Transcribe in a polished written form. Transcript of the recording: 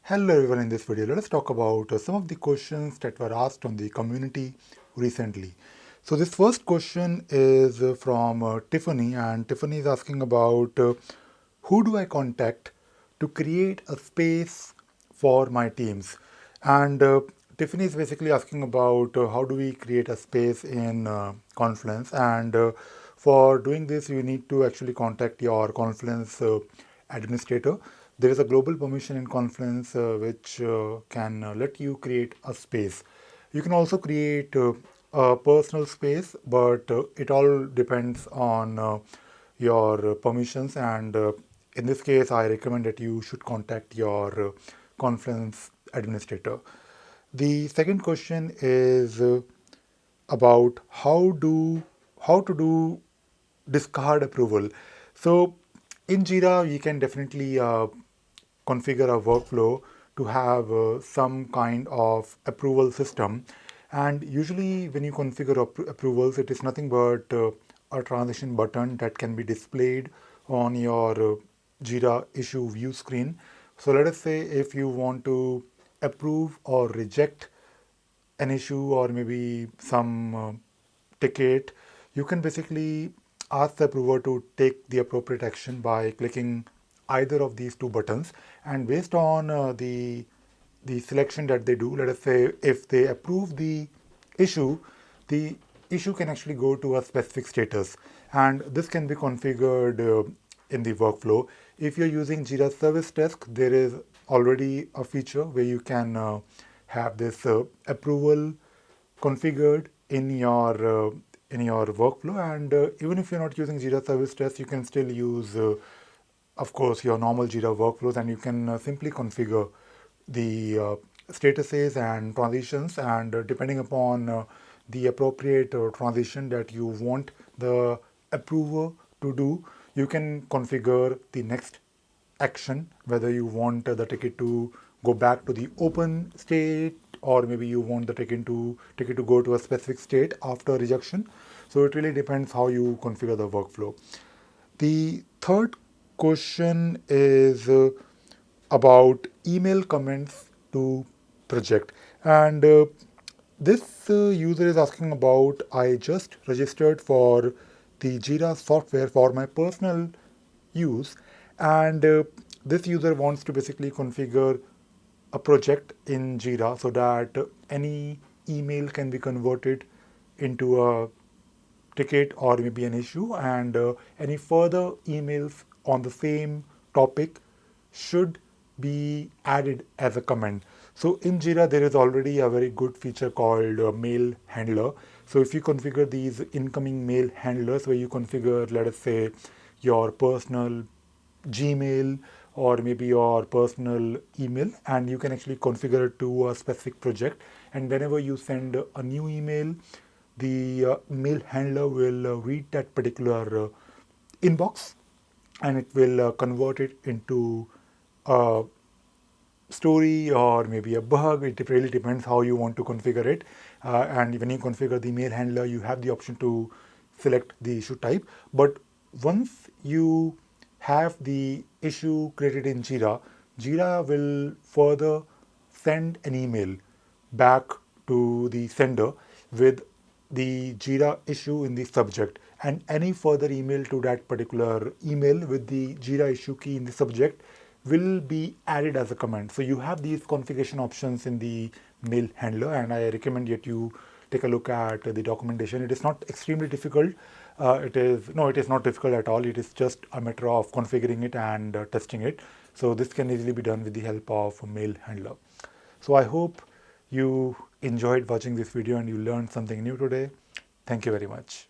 Hello everyone, in this video let us talk about some of the questions that were asked on the community recently. So this first question is from Tiffany, and Tiffany is asking about who do I contact to create a space for my teams. And Tiffany is basically asking about how do we create a space in Confluence, and for doing this you need to actually contact your Confluence administrator. There is a global permission in Confluence which can let you create a space. You can also create a personal space, but it all depends on your permissions. And in this case, I recommend that you should contact your Confluence administrator. The second question is about how to do discard approval. So in Jira, you can definitely configure a workflow to have some kind of approval system. And usually, when you configure approvals, it is nothing but a transition button that can be displayed on your Jira issue view screen. So let us say if you want to approve or reject an issue or maybe some ticket, you can basically ask the approver to take the appropriate action by clicking either of these two buttons. And based on the selection that they do, let us say if they approve issue, the issue can actually go to a specific status, and this can be configured in the workflow. If you're using Jira Service Desk, there is already a feature where you can have this approval configured in your workflow. And even if you're not using Jira Service Desk, you can still use of course your normal Jira workflows, and you can simply configure the statuses and transitions, and depending upon the appropriate transition that you want the approver to do, you can configure the next action, whether you want the ticket to go back to the open state, or maybe you want the ticket to go to a specific state after rejection. So it really depends how you configure the workflow. The third question is about email comments to project. And this user is asking about, I just registered for the Jira software for my personal use, and this user wants to basically configure a project in Jira so that any email can be converted into a ticket or maybe an issue, and any further emails on the same topic should be added as a comment. So in Jira, there is already a very good feature called mail handler. So if you configure these incoming mail handlers, where you configure, let us say, your personal Gmail or maybe your personal email, and you can actually configure it to a specific project. And whenever you send a new email, the mail handler will read that particular inbox, and it will convert it into a story or maybe a bug. It really depends how you want to configure it. And when you configure the mail handler, you have the option to select the issue type. But once you have the issue created in Jira, Jira will further send an email back to the sender with the Jira issue in the subject, and any further email to that particular email with the Jira issue key in the subject will be added as a comment. So you have these configuration options in the mail handler, and I recommend that you take a look at the documentation. It is not extremely difficult. It is not difficult at all. It is just a matter of configuring it and testing it. So this can easily be done with the help of a mail handler. So I hope you enjoyed watching this video and you learned something new today. Thank you very much.